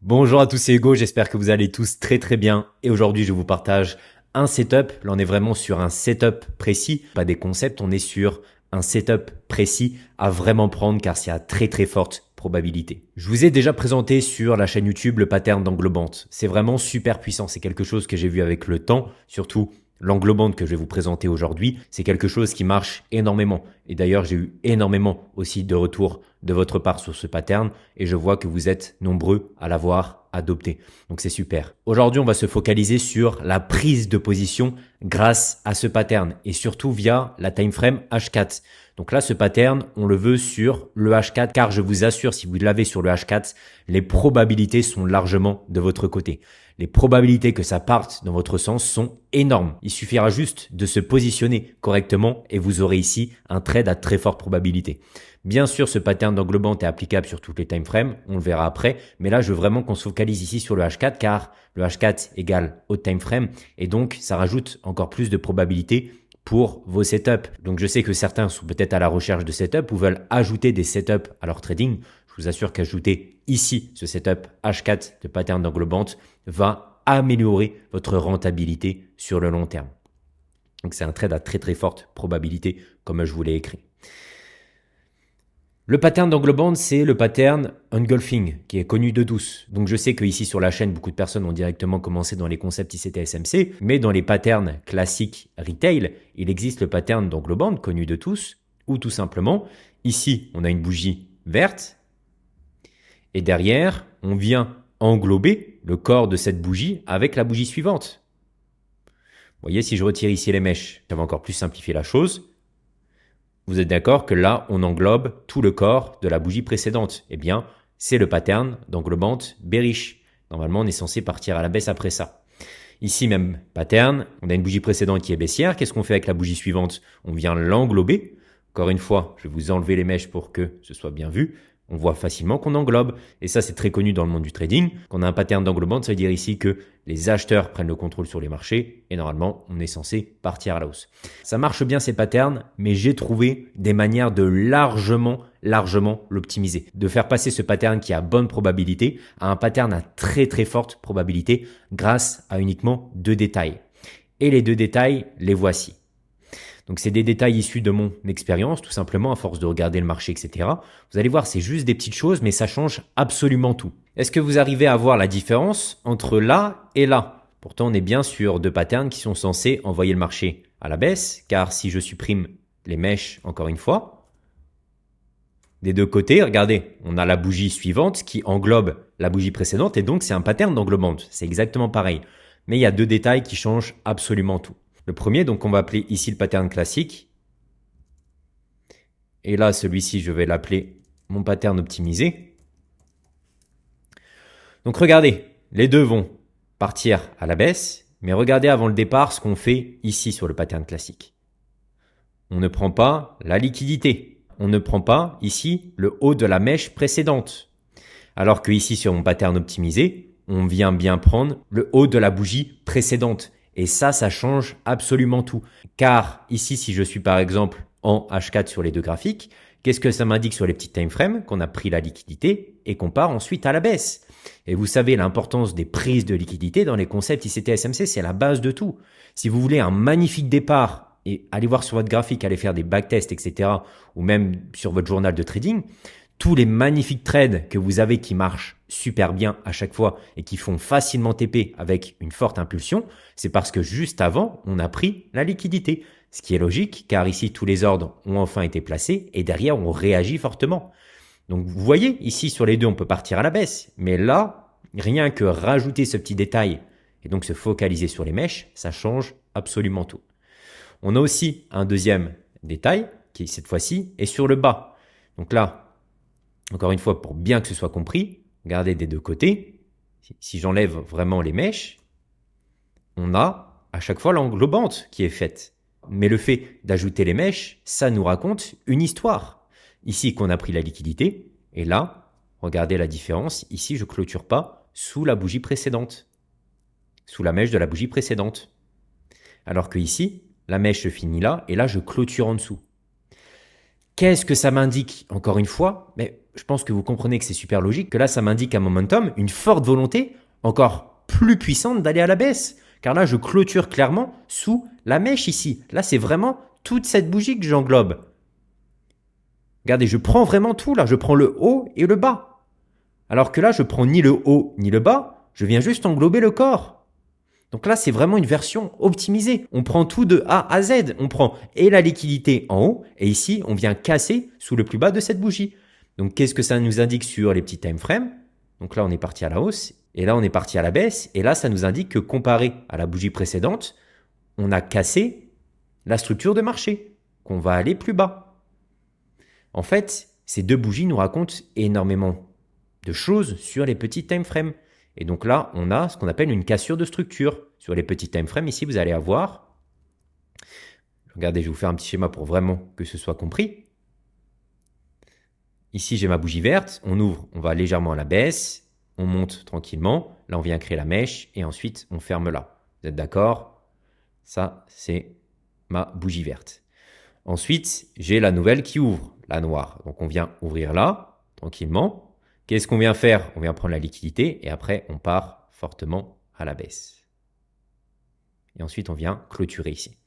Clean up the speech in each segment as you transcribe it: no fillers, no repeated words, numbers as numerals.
Bonjour à tous, c'est Hugo, j'espère que vous allez tous très bien et aujourd'hui je vous partage un setup. Là on est vraiment sur un setup précis, pas des concepts, on est sur un setup précis à vraiment prendre car c'est à très forte probabilité. Je vous ai déjà présenté sur la chaîne YouTube le pattern d'englobante. C'est vraiment super puissant, c'est quelque chose que j'ai vu avec le temps, surtout l'englobante que je vais vous présenter aujourd'hui, c'est quelque chose qui marche énormément. Et d'ailleurs, j'ai eu énormément aussi de retours de votre part sur ce pattern et je vois que vous êtes nombreux à l'avoir adopté. Donc c'est super. Aujourd'hui, on va se focaliser sur la prise de position grâce à ce pattern et surtout via la time frame H4. Donc là, ce pattern, on le veut sur le H4 car je vous assure, si vous l'avez sur le H4, les probabilités sont largement de votre côté. Les probabilités que ça parte dans votre sens sont énormes. Il suffira juste de se positionner correctement et vous aurez ici un trade à très forte probabilité. Bien sûr, ce pattern d'englobante est applicable sur toutes les time frames, on le verra après, mais là, je veux vraiment qu'on se focalise ici sur le H4 car le H4 égale haute time frame et donc ça rajoute encore plus de probabilité pour vos setups. Donc je sais que certains sont peut-être à la recherche de setups ou veulent ajouter des setups à leur trading. Je vous assure qu'ajouter ici ce setup H4 de pattern d'englobante va améliorer votre rentabilité sur le long terme. Donc c'est un trade à très forte probabilité comme je vous l'ai écrit. Le pattern d'englobante, c'est le pattern engulfing qui est connu de tous. Donc je sais qu'ici sur la chaîne, beaucoup de personnes ont directement commencé dans les concepts ICT SMC, mais dans les patterns classiques retail, il existe le pattern d'englobante connu de tous, ou tout simplement, ici on a une bougie verte, et derrière on vient englober le corps de cette bougie avec la bougie suivante. Vous voyez, si je retire ici les mèches, ça va encore plus simplifier la chose. Vous êtes d'accord que là, on englobe tout le corps de la bougie précédente. Eh bien, c'est le pattern d'englobante bearish. Normalement, on est censé partir à la baisse après ça. Ici, même pattern, on a une bougie précédente qui est baissière. Qu'est-ce qu'on fait avec la bougie suivante? On vient l'englober. Encore une fois, je vais vous enlever les mèches pour que ce soit bien vu. On voit facilement qu'on englobe. Et ça, c'est très connu dans le monde du trading. Quand on a un pattern d'englobante, ça veut dire ici que les acheteurs prennent le contrôle sur les marchés et normalement, on est censé partir à la hausse. Ça marche bien ces patterns, mais j'ai trouvé des manières de largement l'optimiser. De faire passer ce pattern qui a bonne probabilité à un pattern à très forte probabilité grâce à uniquement 2 détails. Et les 2 détails, les voici. Donc, c'est des détails issus de mon expérience, tout simplement, à force de regarder le marché, etc. Vous allez voir, c'est juste des petites choses, mais ça change absolument tout. Est-ce que vous arrivez à voir la différence entre là et là? Pourtant, on est bien sur 2 patterns qui sont censés envoyer le marché à la baisse, car si je supprime les mèches, encore une fois, des 2 côtés, regardez, on a la bougie suivante qui englobe la bougie précédente, et donc c'est un pattern d'englobante. C'est exactement pareil. Mais il y a 2 détails qui changent absolument tout. Le premier, donc on va appeler ici le pattern classique. Et là, celui-ci, je vais l'appeler mon pattern optimisé. Donc regardez, les deux vont partir à la baisse, mais regardez avant le départ ce qu'on fait ici sur le pattern classique. On ne prend pas la liquidité. On ne prend pas ici le haut de la mèche précédente. Alors que ici sur mon pattern optimisé, on vient bien prendre le haut de la bougie précédente. Et ça change absolument tout. Car ici, si je suis par exemple en H4 sur les 2 graphiques, qu'est-ce que ça m'indique sur les petites time frames? Qu'on a pris la liquidité et qu'on part ensuite à la baisse. Et vous savez l'importance des prises de liquidité dans les concepts ICT SMC, c'est la base de tout. Si vous voulez un magnifique départ et allez voir sur votre graphique, allez faire des backtests, etc. ou même sur votre journal de trading, tous les magnifiques trades que vous avez qui marchent super bien à chaque fois et qui font facilement TP avec une forte impulsion, c'est parce que juste avant, on a pris la liquidité. Ce qui est logique, car ici, tous les ordres ont enfin été placés et derrière, on réagit fortement. Donc, vous voyez, ici, sur les deux, on peut partir à la baisse. Mais là, rien que rajouter ce petit détail et donc se focaliser sur les mèches, ça change absolument tout. On a aussi un deuxième détail qui, cette fois-ci, est sur le bas. Donc là, encore une fois, pour bien que ce soit compris, regardez des 2 côtés. Si j'enlève vraiment les mèches, on a à chaque fois l'englobante qui est faite. Mais le fait d'ajouter les mèches, ça nous raconte une histoire. Ici, qu'on a pris la liquidité. Et là, regardez la différence. Ici, je ne clôture pas sous la bougie précédente. Sous la mèche de la bougie précédente. Alors que ici, la mèche se finit là. Et là, je clôture en dessous. Qu'est-ce que ça m'indique? Encore une fois, mais je pense que vous comprenez que c'est super logique, que là, ça m'indique un momentum, une forte volonté encore plus puissante d'aller à la baisse. Car là, je clôture clairement sous la mèche ici. Là, c'est vraiment toute cette bougie que j'englobe. Regardez, je prends vraiment tout là. Je prends le haut et le bas. Alors que là, je prends ni le haut ni le bas. Je viens juste englober le corps. Donc là, c'est vraiment une version optimisée. On prend tout de A à Z. On prend et la liquidité en haut. Et ici, on vient casser sous le plus bas de cette bougie. Donc, qu'est-ce que ça nous indique sur les petits time frames? Donc là, on est parti à la hausse. Et là, on est parti à la baisse. Et là, ça nous indique que comparé à la bougie précédente, on a cassé la structure de marché, qu'on va aller plus bas. En fait, ces deux bougies nous racontent énormément de choses sur les petits time frames. Et donc là, on a ce qu'on appelle une cassure de structure. Sur les petits time frames, ici, vous allez avoir... Regardez, je vais vous faire un petit schéma pour vraiment que ce soit compris. Ici, j'ai ma bougie verte. On ouvre, on va légèrement à la baisse. On monte tranquillement. Là, on vient créer la mèche et ensuite, on ferme là. Vous êtes d'accord? Ça, c'est ma bougie verte. Ensuite, j'ai la nouvelle qui ouvre, la noire. Donc, on vient ouvrir là, tranquillement. Qu'est-ce qu'on vient faire? On vient prendre la liquidité et après, on part fortement à la baisse. Et ensuite, on vient clôturer ici.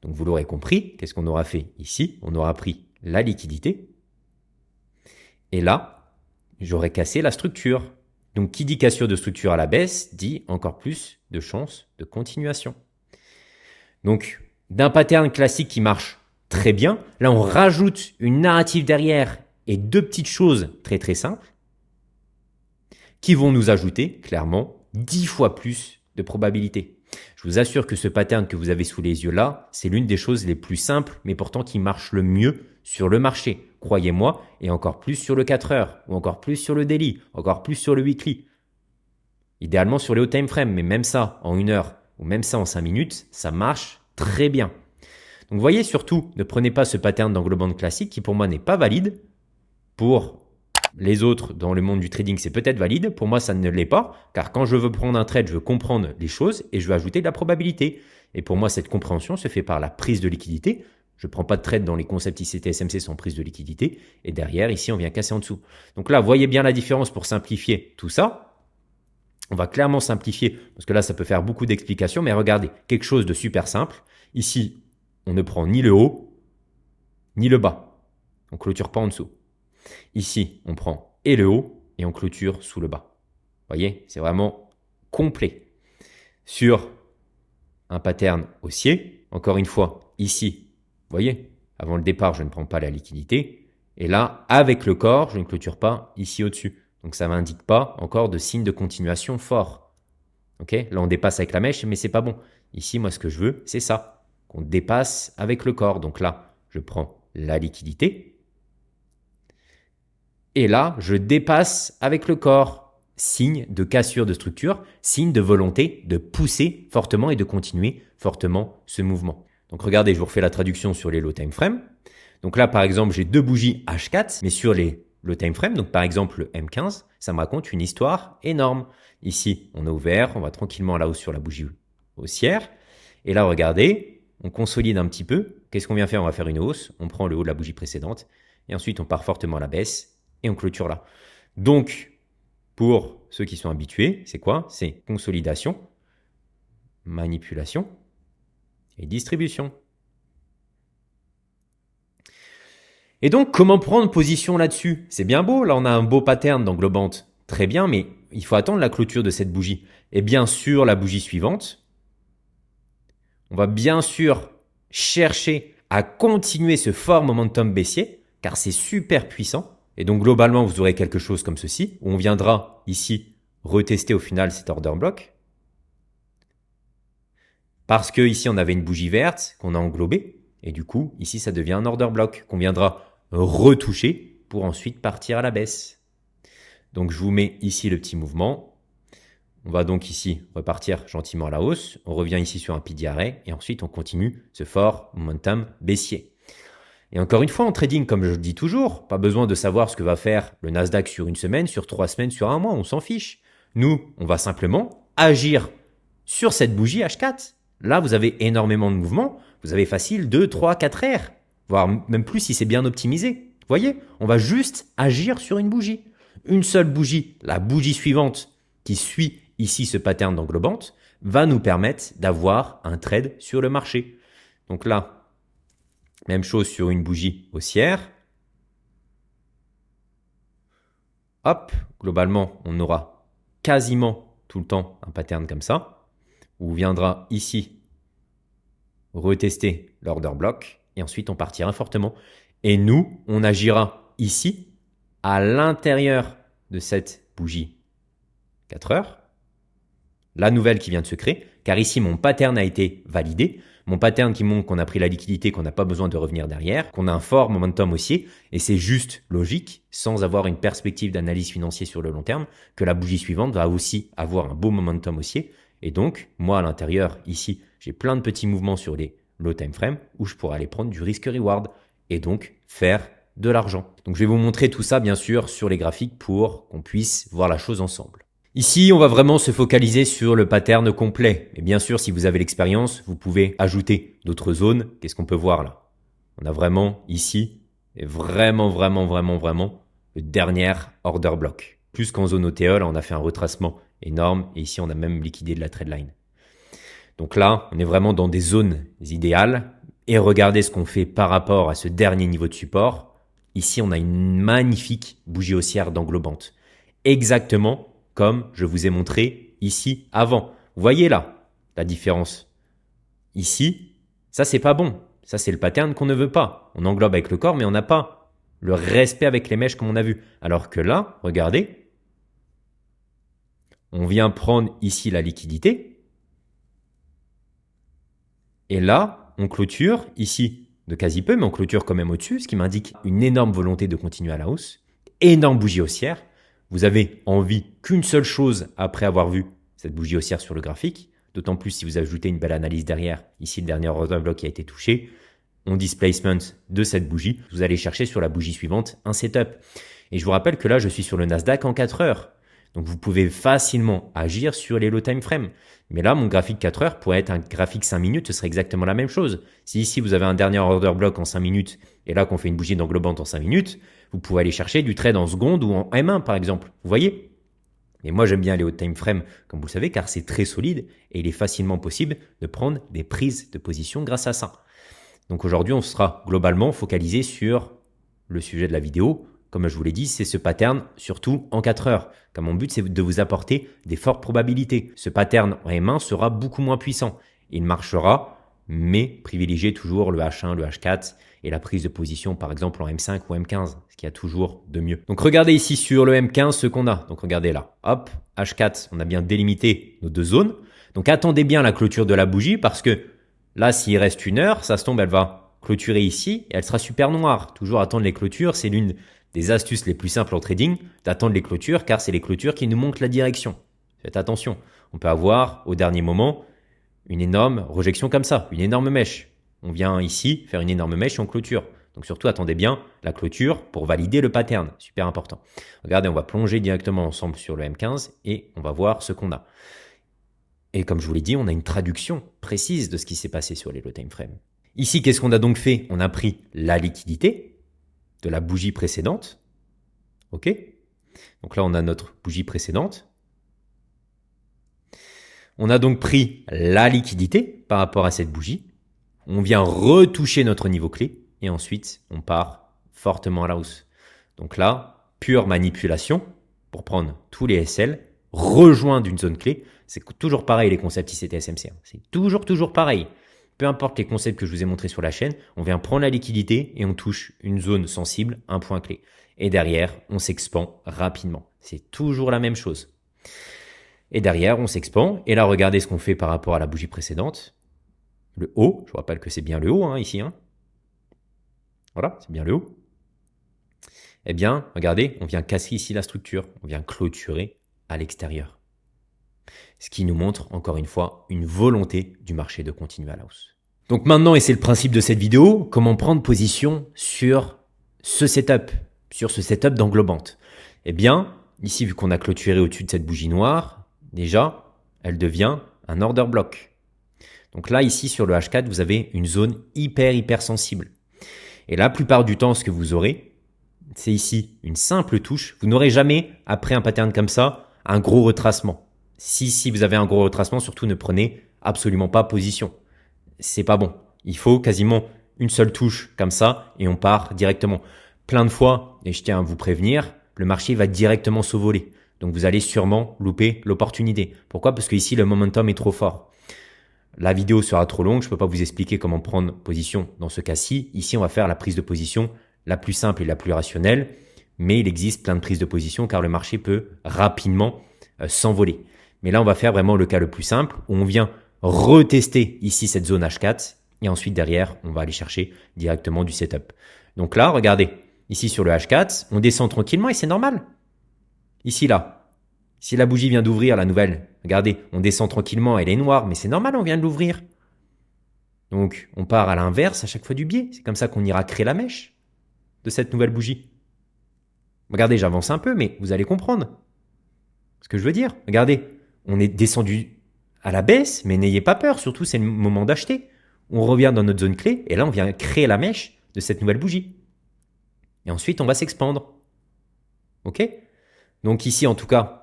Donc, vous l'aurez compris, qu'est-ce qu'on aura fait ici? On aura pris la liquidité. Et là, j'aurais cassé la structure. Donc, qui dit cassure de structure à la baisse, dit encore plus de chances de continuation. Donc, d'un pattern classique qui marche très bien, là, on rajoute une narrative derrière et deux petites choses très très simples qui vont nous ajouter clairement 10 fois plus de probabilité. Je vous assure que ce pattern que vous avez sous les yeux là, c'est l'une des choses les plus simples, mais pourtant qui marche le mieux sur le marché. Croyez-moi, et encore plus sur le 4 heures, ou encore plus sur le daily, encore plus sur le weekly. Idéalement sur les hauts time frames, mais même ça en 1 heure, ou même ça en 5 minutes, ça marche très bien. Donc voyez surtout, ne prenez pas ce pattern d'englobement classique qui pour moi n'est pas valide. Pour les autres dans le monde du trading, c'est peut-être valide. Pour moi, ça ne l'est pas, car quand je veux prendre un trade, je veux comprendre les choses et je veux ajouter de la probabilité. Et pour moi, cette compréhension se fait par la prise de liquidité. Je ne prends pas de trade dans les concepts ICT SMC sans prise de liquidité. Et derrière, ici, on vient casser en dessous. Donc là, voyez bien la différence pour simplifier tout ça. On va clairement simplifier, parce que là, ça peut faire beaucoup d'explications. Mais regardez, quelque chose de super simple. Ici, on ne prend ni le haut, ni le bas. On ne clôture pas en dessous. Ici, on prend et le haut et on clôture sous le bas. Vous voyez, c'est vraiment complet. Sur un pattern haussier, encore une fois, ici, vous voyez, avant le départ, je ne prends pas la liquidité. Et là, avec le corps, je ne clôture pas ici au-dessus. Donc, ça ne m'indique pas encore de signe de continuation fort. Okay, là, on dépasse avec la mèche, mais c'est pas bon. Ici, moi, ce que je veux, c'est ça. Qu'on dépasse avec le corps. Donc là, je prends la liquidité. Et là, je dépasse avec le corps. Signe de cassure de structure, signe de volonté de pousser fortement et de continuer fortement ce mouvement. Donc regardez, je vous refais la traduction sur les low time frame. Donc là, par exemple, j'ai deux bougies H4, mais sur les low time frame, donc par exemple le M15, ça me raconte une histoire énorme. Ici, on a ouvert, on va tranquillement là-haut sur la bougie haussière. Et là, regardez, on consolide un petit peu. Qu'est-ce qu'on vient faire? On va faire une hausse, on prend le haut de la bougie précédente, et ensuite on part fortement à la baisse, et on clôture là. Donc, pour ceux qui sont habitués, c'est quoi? C'est consolidation, manipulation et distribution. Et donc, comment prendre position là-dessus? C'est bien beau, là on a un beau pattern d'englobante, très bien, mais il faut attendre la clôture de cette bougie. Et bien sûr, la bougie suivante, on va bien sûr chercher à continuer ce fort momentum baissier, car c'est super puissant. Et donc, globalement, vous aurez quelque chose comme ceci, où on viendra ici retester au final cet order block. Parce que ici, on avait une bougie verte qu'on a englobée. Et du coup, ici, ça devient un order block qu'on viendra retoucher pour ensuite partir à la baisse. Donc, je vous mets ici le petit mouvement. On va donc ici repartir gentiment à la hausse. On revient ici sur un pilier d'arrêt et ensuite, on continue ce fort momentum baissier. Et encore une fois, en trading, comme je le dis toujours, pas besoin de savoir ce que va faire le Nasdaq sur une semaine, sur 3 semaines, sur un mois, on s'en fiche. Nous, on va simplement agir sur cette bougie H4. Là, vous avez énormément de mouvements, vous avez facile 2, 3, 4 R. voire même plus si c'est bien optimisé. Vous voyez, on va juste agir sur une bougie. Une seule bougie, la bougie suivante qui suit ici ce pattern d'englobante, va nous permettre d'avoir un trade sur le marché. Donc là, même chose sur une bougie haussière. Hop, globalement, on aura quasiment tout le temps un pattern comme ça, où on viendra ici retester l'order block, et ensuite on partira fortement. Et nous, on agira ici, à l'intérieur de cette bougie 4 heures, la nouvelle qui vient de se créer, car ici mon pattern a été validé, mon pattern qui montre qu'on a pris la liquidité, qu'on n'a pas besoin de revenir derrière, qu'on a un fort momentum haussier, et c'est juste logique, sans avoir une perspective d'analyse financière sur le long terme, que la bougie suivante va aussi avoir un beau momentum haussier, et donc, moi à l'intérieur, ici, j'ai plein de petits mouvements sur les low time frame, où je pourrais aller prendre du risk-reward, et donc faire de l'argent. Donc je vais vous montrer tout ça bien sûr sur les graphiques pour qu'on puisse voir la chose ensemble. Ici, on va vraiment se focaliser sur le pattern complet. Et bien sûr, si vous avez l'expérience, vous pouvez ajouter d'autres zones. Qu'est-ce qu'on peut voir là? On a vraiment ici, et vraiment le dernier order block. Plus qu'en zone OTE, on a fait un retracement énorme et ici, on a même liquidé de la trendline. Donc là, on est vraiment dans des zones idéales. Et regardez ce qu'on fait par rapport à ce dernier niveau de support. Ici, on a une magnifique bougie haussière d'englobante. Exactement comme je vous ai montré ici avant. Vous voyez là la différence. Ici, ça c'est pas bon. Ça c'est le pattern qu'on ne veut pas. On englobe avec le corps, mais on n'a pas le respect avec les mèches comme on a vu. Alors que là, regardez, on vient prendre ici la liquidité. Et là, on clôture ici de quasi peu, mais on clôture quand même au-dessus, ce qui m'indique une énorme volonté de continuer à la hausse. Énorme bougie haussière. Vous avez envie qu'une seule chose après avoir vu cette bougie haussière sur le graphique, d'autant plus si vous ajoutez une belle analyse derrière. Ici, le dernier order block qui a été touché. On displacement de cette bougie. Vous allez chercher sur la bougie suivante un setup. Et je vous rappelle que là, je suis sur le Nasdaq en 4 heures. Donc, vous pouvez facilement agir sur les low time frame. Mais là, mon graphique 4 heures pourrait être un graphique 5 minutes, ce serait exactement la même chose. Si ici, vous avez un dernier order block en 5 minutes et là qu'on fait une bougie d'englobante en 5 minutes, vous pouvez aller chercher du trade en seconde ou en M1 par exemple. Vous voyez? Et moi, j'aime bien les hauts time frame, comme vous le savez, car c'est très solide et il est facilement possible de prendre des prises de position grâce à ça. Donc aujourd'hui, on sera globalement focalisé sur le sujet de la vidéo. Comme je vous l'ai dit, c'est ce pattern, surtout en 4 heures. Car mon but, c'est de vous apporter des fortes probabilités. Ce pattern en M1 sera beaucoup moins puissant. Il marchera, mais privilégiez toujours le H1, le H4 et la prise de position, par exemple, en M5 ou M15, ce qu'il y a toujours de mieux. Donc, regardez ici sur le M15 ce qu'on a. Donc, regardez là. Hop, H4, on a bien délimité nos deux zones. Donc, attendez bien la clôture de la bougie parce que là, s'il reste une heure, ça se tombe, elle va clôturer ici et elle sera super noire. Toujours attendre les clôtures, c'est l'une des astuces les plus simples en trading, d'attendre les clôtures car c'est les clôtures qui nous montrent la direction. Faites attention. On peut avoir au dernier moment une énorme rejection comme ça, une énorme mèche. On vient ici faire une énorme mèche et on clôture. Donc surtout, attendez bien la clôture pour valider le pattern. Super important. Regardez, on va plonger directement ensemble sur le M15 et on va voir ce qu'on a. Et comme je vous l'ai dit, on a une traduction précise de ce qui s'est passé sur les low time frame. Ici, qu'est-ce qu'on a donc fait? On a pris la liquidité de la bougie précédente. OK? Donc là, on a notre bougie précédente. On a donc pris la liquidité par rapport à cette bougie. On vient retoucher notre niveau clé et ensuite, on part fortement à la hausse. Donc là, pure manipulation pour prendre tous les SL, rejoindre une zone clé. C'est toujours pareil les concepts ICT-SMC. C'est toujours pareil. Peu importe les concepts que je vous ai montrés sur la chaîne, on vient prendre la liquidité et on touche une zone sensible, un point clé. Et derrière, on s'expand rapidement. C'est toujours la même chose. Et derrière, on s'expand. Et là, regardez ce qu'on fait par rapport à la bougie précédente. Le haut, je vous rappelle que c'est bien le haut ici. Voilà, c'est bien le haut. Eh bien, regardez, on vient casser ici la structure. On vient clôturer à l'extérieur. Ce qui nous montre, encore une fois, une volonté du marché de continuer à la hausse. Donc maintenant, et c'est le principe de cette vidéo, comment prendre position sur ce setup d'englobante. Eh bien, ici, vu qu'on a clôturé au-dessus de cette bougie noire, déjà, elle devient un order block. Donc là, ici, sur le H4, vous avez une zone hyper sensible. Et la plupart du temps, ce que vous aurez, c'est ici une simple touche. Vous n'aurez jamais, après un pattern comme ça, un gros retracement. Si vous avez un gros retracement, surtout ne prenez absolument pas position. C'est pas bon. Il faut quasiment une seule touche comme ça et on part directement. Plein de fois, et je tiens à vous prévenir, le marché va directement s'envoler. Donc vous allez sûrement louper l'opportunité. Pourquoi? Parce que ici le momentum est trop fort. La vidéo sera trop longue, je ne peux pas vous expliquer comment prendre position dans ce cas-ci. Ici, on va faire la prise de position la plus simple et la plus rationnelle, mais il existe plein de prises de position car le marché peut rapidement s'envoler. Mais là, on va faire vraiment le cas le plus simple où on vient retester ici cette zone H4 et ensuite derrière, on va aller chercher directement du setup. Donc là, regardez, ici sur le H4, on descend tranquillement et c'est normal. Ici, là. Si la bougie vient d'ouvrir, la nouvelle, regardez, on descend tranquillement, elle est noire, mais c'est normal, on vient de l'ouvrir. Donc, on part à l'inverse à chaque fois du biais. C'est comme ça qu'on ira créer la mèche de cette nouvelle bougie. Regardez, j'avance un peu, mais vous allez comprendre ce que je veux dire. Regardez, on est descendu à la baisse, mais n'ayez pas peur, surtout c'est le moment d'acheter. On revient dans notre zone clé, et là, on vient créer la mèche de cette nouvelle bougie. Et ensuite, on va s'expandre. OK? Donc ici, en tout cas,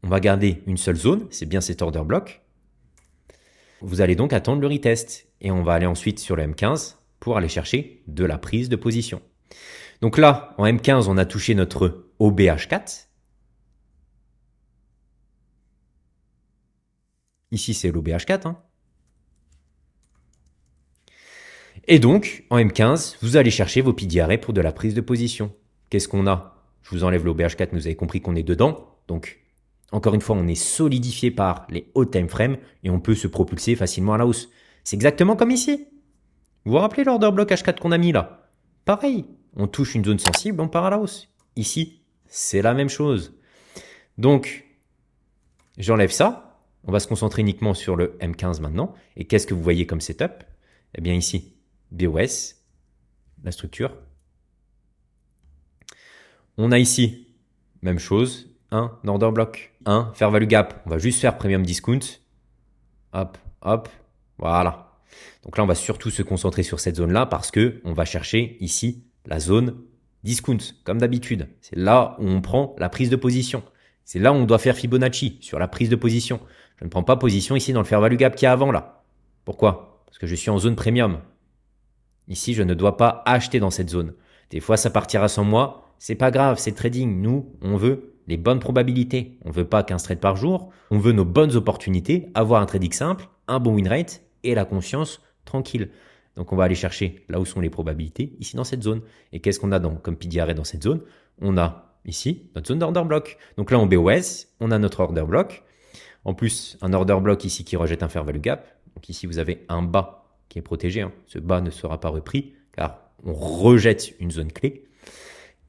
on va garder une seule zone, c'est bien cet order block. Vous allez donc attendre le retest et on va aller ensuite sur le M15 pour aller chercher de la prise de position. Donc là, en M15, on a touché notre OBH4. Ici, c'est l'OBH4. Hein. Et donc, en M15, vous allez chercher vos PDRA pour de la prise de position. Qu'est-ce qu'on a? Je vous enlève l'OBH4, mais vous avez compris qu'on est dedans. Donc, encore une fois, on est solidifié par les hauts time frames et on peut se propulser facilement à la hausse. C'est exactement comme ici. Vous vous rappelez l'order block H4 qu'on a mis là? Pareil, on touche une zone sensible, on part à la hausse. Ici, c'est la même chose. Donc, j'enlève ça. On va se concentrer uniquement sur le M15 maintenant. Et qu'est-ce que vous voyez comme setup? Eh bien ici, BOS, la structure. On a ici, même chose, un order block, un fair value gap. On va juste faire premium discount. Hop, hop, voilà. Donc là, on va surtout se concentrer sur cette zone-là parce que on va chercher ici la zone discount, comme d'habitude. C'est là où on prend la prise de position. C'est là où on doit faire Fibonacci, sur la prise de position. Je ne prends pas position ici dans le fair value gap qui est avant là. Pourquoi? Parce que je suis en zone premium. Ici, je ne dois pas acheter dans cette zone. Des fois, ça partira sans moi. C'est pas grave, c'est trading. Nous, on veut les bonnes probabilités. On veut pas 15 trades par jour. On veut nos bonnes opportunités, avoir un trading simple, un bon win rate et la conscience tranquille. Donc, on va aller chercher là où sont les probabilités, ici dans cette zone. Et qu'est-ce qu'on a comme PDRA dans cette zone? On a ici notre zone d'order block. Donc là, en BOS, on a notre order block. En plus, un order block ici qui rejette un fair value gap. Donc ici, vous avez un bas qui est protégé. Hein. Ce bas ne sera pas repris car on rejette une zone clé.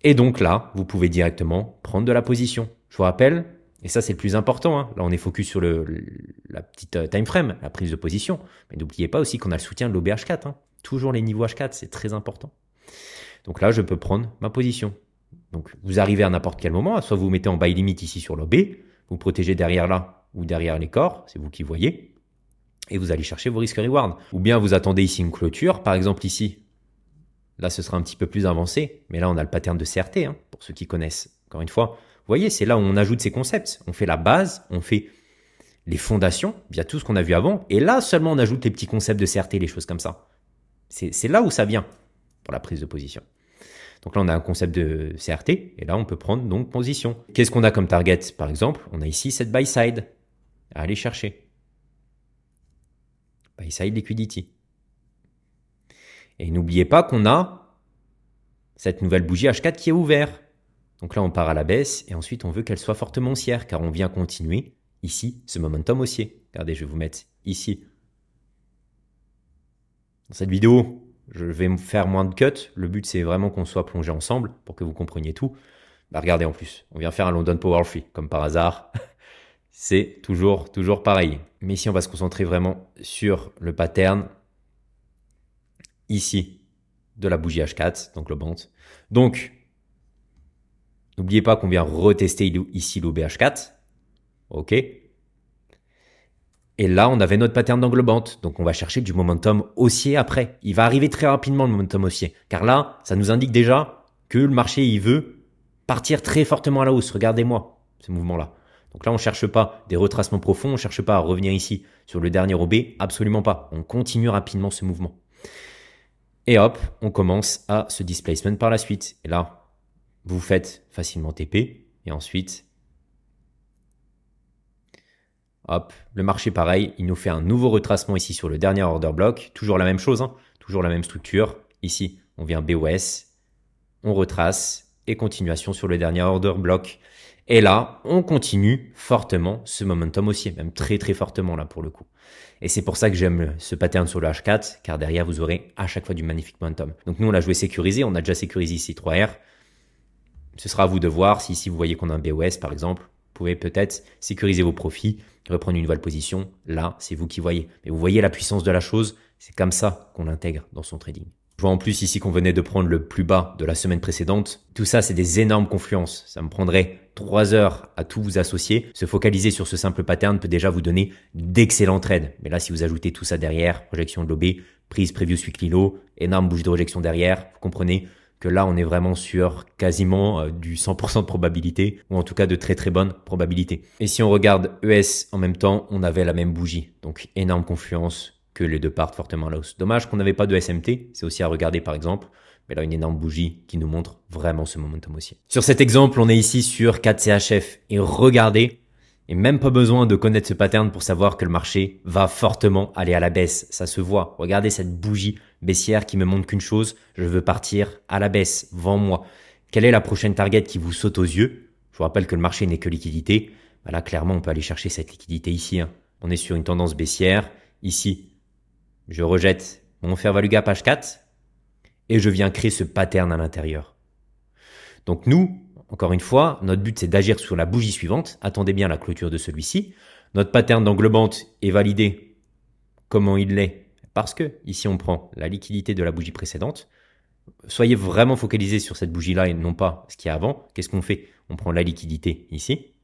Et donc là, vous pouvez directement prendre de la position. Je vous rappelle, et ça c'est le plus important, hein. Là on est focus sur la petite time frame, la prise de position. Mais n'oubliez pas aussi qu'on a le soutien de l'OBH4. Hein. Toujours les niveaux H4, c'est très important. Donc là, je peux prendre ma position. Donc vous arrivez à n'importe quel moment, soit vous mettez en buy limit ici sur l'OB, vous protégez derrière là ou derrière les corps, c'est vous qui voyez. Et vous allez chercher vos risques reward. Ou bien vous attendez ici une clôture, par exemple ici. Là, ce sera un petit peu plus avancé, mais là, on a le pattern de CRT, hein, pour ceux qui connaissent. Encore une fois, vous voyez, c'est là où on ajoute ces concepts. On fait la base, on fait les fondations via tout ce qu'on a vu avant, et là seulement on ajoute les petits concepts de CRT, les choses comme ça. C'est là où ça vient pour la prise de position. Donc là, on a un concept de CRT, et là, on peut prendre donc position. Qu'est-ce qu'on a comme target, par exemple? On a ici cette buy side à aller chercher. Buy side liquidity. Et n'oubliez pas qu'on a cette nouvelle bougie H4 qui est ouverte. Donc là, on part à la baisse et ensuite, on veut qu'elle soit fortement haussière car on vient continuer ici ce momentum haussier. Regardez, je vais vous mettre ici. Dans cette vidéo, je vais me faire moins de cuts. Le but, c'est vraiment qu'on soit plongé ensemble pour que vous compreniez tout. Bah, regardez en plus, on vient faire un London Power Free comme par hasard. C'est toujours pareil. Mais ici, on va se concentrer vraiment sur le pattern ici de la bougie H4, donc le band. Donc, n'oubliez pas qu'on vient retester ici l'OBH4. OK. Et là, on avait notre pattern d'englobante. Donc, on va chercher du momentum haussier après. Il va arriver très rapidement, le momentum haussier. Car là, ça nous indique déjà que le marché, il veut partir très fortement à la hausse. Regardez-moi ce mouvement-là. Donc là, on ne cherche pas des retracements profonds. On ne cherche pas à revenir ici sur le dernier OB. Absolument pas. On continue rapidement ce mouvement. Et hop, on commence à ce displacement par la suite. Et là, vous faites facilement TP. Et ensuite, hop, le marché pareil, il nous fait un nouveau retracement ici sur le dernier order block. Toujours la même chose, hein, toujours la même structure. Ici, on vient BOS, on retrace et continuation sur le dernier order block. Et là, on continue fortement ce momentum haussier, même très très fortement là pour le coup. Et c'est pour ça que j'aime ce pattern sur le H4, car derrière, vous aurez à chaque fois du magnifique momentum. Donc nous, on l'a joué sécurisé, on a déjà sécurisé ici 3R. Ce sera à vous de voir si ici vous voyez qu'on a un BOS par exemple, vous pouvez peut-être sécuriser vos profits, reprendre une nouvelle position. Là, c'est vous qui voyez. Mais vous voyez la puissance de la chose, c'est comme ça qu'on l'intègre dans son trading. Je vois en plus ici qu'on venait de prendre le plus bas de la semaine précédente. Tout ça, c'est des énormes confluences. Ça me prendrait 3 heures à tout vous associer. Se focaliser sur ce simple pattern peut déjà vous donner d'excellents trades. Mais là, si vous ajoutez tout ça derrière, projection de l'OB, prise, preview, weekly low, énorme bougie de rejection derrière, vous comprenez que là, on est vraiment sur quasiment du 100% de probabilité, ou en tout cas de très très bonnes probabilités. Et si on regarde ES en même temps, on avait la même bougie. Donc énorme confluence, que les deux partent fortement à la hausse. Dommage qu'on n'avait pas de SMT, c'est aussi à regarder par exemple. Mais là, une énorme bougie qui nous montre vraiment ce momentum haussier. Sur cet exemple, on est ici sur 4 CHF. Et regardez, et même pas besoin de connaître ce pattern pour savoir que le marché va fortement aller à la baisse. Ça se voit. Regardez cette bougie baissière qui me montre qu'une chose, je veux partir à la baisse. Vends-moi. Quelle est la prochaine target qui vous saute aux yeux? Je vous rappelle que le marché n'est que liquidité. Là, clairement, on peut aller chercher cette liquidité ici. On est sur une tendance baissière. Ici, je rejette mon fair value gap H4 et je viens créer ce pattern à l'intérieur. Donc nous, encore une fois, notre but c'est d'agir sur la bougie suivante. Attendez bien la clôture de celui-ci. Notre pattern d'englobante est validé. Comment il l'est? Parce que ici on prend la liquidité de la bougie précédente. Soyez vraiment focalisés sur cette bougie-là et non pas ce qu'il y a avant. Qu'est-ce qu'on fait? On prend la liquidité ici.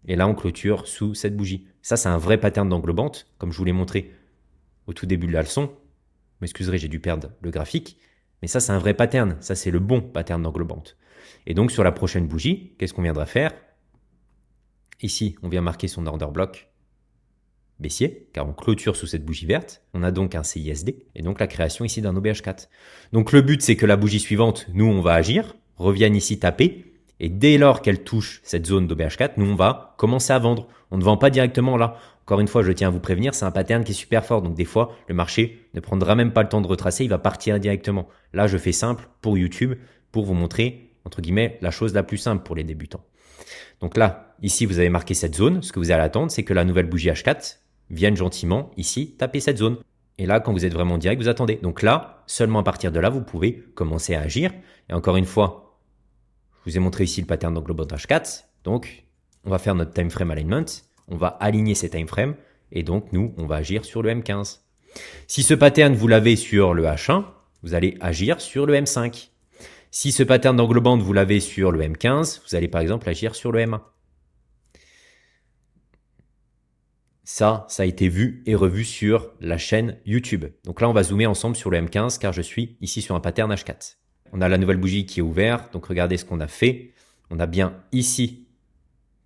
Et là on clôture sous cette bougie. Ça c'est un vrai pattern d'englobante, comme je vous l'ai montré au tout début de la leçon. Vous m'excuserez, j'ai dû perdre le graphique. Mais ça, c'est un vrai pattern. Ça, c'est le bon pattern d'englobante. Et donc, sur la prochaine bougie, qu'est-ce qu'on viendra faire? Ici, on vient marquer son order block baissier, car on clôture sous cette bougie verte. On a donc un CISD, et donc la création ici d'un OBH4. Donc, le but, c'est que la bougie suivante, nous, on va agir, revienne ici taper, et dès lors qu'elle touche cette zone d'OBH4, nous, on va commencer à vendre. On ne vend pas directement là. Encore une fois, je tiens à vous prévenir, c'est un pattern qui est super fort. Donc des fois, le marché ne prendra même pas le temps de retracer, il va partir directement. Là, je fais simple pour YouTube, pour vous montrer, entre guillemets, la chose la plus simple pour les débutants. Donc là, ici, vous avez marqué cette zone. Ce que vous allez attendre, c'est que la nouvelle bougie H4 vienne gentiment, ici, taper cette zone. Et là, quand vous êtes vraiment direct, vous attendez. Donc là, seulement à partir de là, vous pouvez commencer à agir. Et encore une fois, je vous ai montré ici le pattern d'englobant H4. Donc, on va faire notre time frame alignment. On va aligner ces time frames et donc nous, on va agir sur le M15. Si ce pattern, vous l'avez sur le H1, vous allez agir sur le M5. Si ce pattern d'englobante, vous l'avez sur le M15, vous allez par exemple agir sur le M1. Ça a été vu et revu sur la chaîne YouTube. Donc là, on va zoomer ensemble sur le M15 car je suis ici sur un pattern H4. On a la nouvelle bougie qui est ouverte, donc regardez ce qu'on a fait. On a bien ici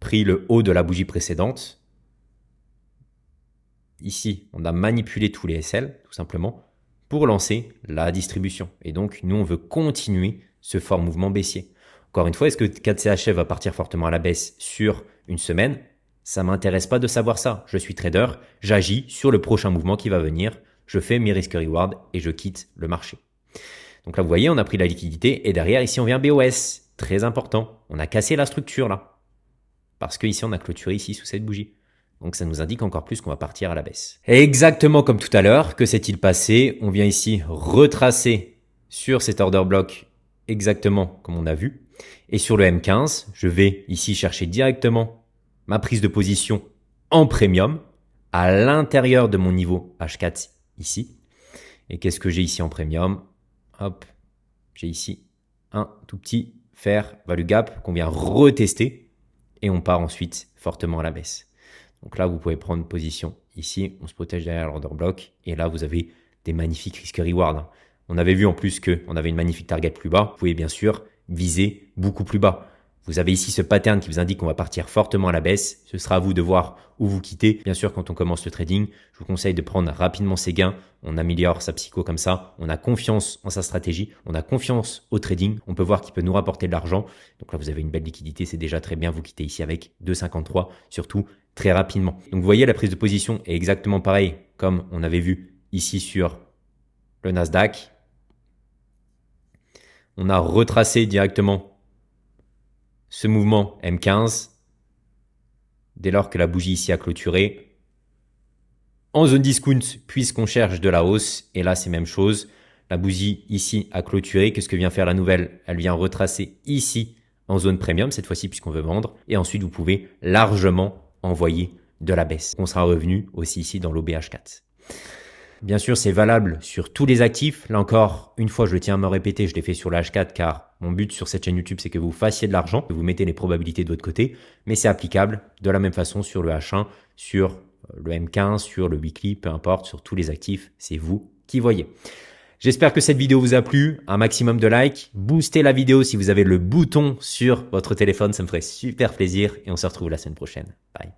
pris le haut de la bougie précédente. Ici, on a manipulé tous les SL, tout simplement, pour lancer la distribution. Et donc, nous, on veut continuer ce fort mouvement baissier. Encore une fois, est-ce que 4CHF va partir fortement à la baisse sur une semaine? Ça ne m'intéresse pas de savoir ça. Je suis trader, j'agis sur le prochain mouvement qui va venir, je fais mes risques-reward et je quitte le marché. Donc là, vous voyez, on a pris la liquidité et derrière, ici, on vient BOS. Très important. On a cassé la structure là. Parce qu'ici, on a clôturé ici sous cette bougie. Donc, ça nous indique encore plus qu'on va partir à la baisse. Et exactement comme tout à l'heure, que s'est-il passé? On vient ici retracer sur cet order block exactement comme on a vu. Et sur le M15, je vais ici chercher directement ma prise de position en premium à l'intérieur de mon niveau H4 ici. Et qu'est-ce que j'ai ici en premium? Hop, j'ai ici un tout petit fair value gap qu'on vient retester. Et on part ensuite fortement à la baisse. Donc là, vous pouvez prendre position ici. On se protège derrière l'order block. Et là, vous avez des magnifiques risk-reward. On avait vu en plus qu'on avait une magnifique target plus bas. Vous pouvez bien sûr viser beaucoup plus bas. Vous avez ici ce pattern qui vous indique qu'on va partir fortement à la baisse. Ce sera à vous de voir où vous quittez. Bien sûr, quand on commence le trading, je vous conseille de prendre rapidement ses gains. On améliore sa psycho comme ça. On a confiance en sa stratégie. On a confiance au trading. On peut voir qu'il peut nous rapporter de l'argent. Donc là, vous avez une belle liquidité. C'est déjà très bien. Vous quittez ici avec 2,53, surtout très rapidement. Donc, vous voyez, la prise de position est exactement pareil comme on avait vu ici sur le Nasdaq. On a retracé directement ce mouvement M15 dès lors que la bougie ici a clôturé en zone discount puisqu'on cherche de la hausse. Et là, c'est même chose. La bougie ici a clôturé. Qu'est-ce que vient faire la nouvelle? Elle vient retracer ici en zone premium cette fois-ci puisqu'on veut vendre. Et ensuite, vous pouvez largement envoyer de la baisse. On sera revenu aussi ici dans l'OBH4. Bien sûr, c'est valable sur tous les actifs. Là encore, une fois, je tiens à me répéter, je l'ai fait sur le H4 car mon but sur cette chaîne YouTube, c'est que vous fassiez de l'argent, que vous mettez les probabilités de votre côté, mais c'est applicable de la même façon sur le H1, sur le M15, sur le weekly, peu importe, sur tous les actifs, c'est vous qui voyez. J'espère que cette vidéo vous a plu, un maximum de likes, boostez la vidéo si vous avez le bouton sur votre téléphone, ça me ferait super plaisir et on se retrouve la semaine prochaine. Bye.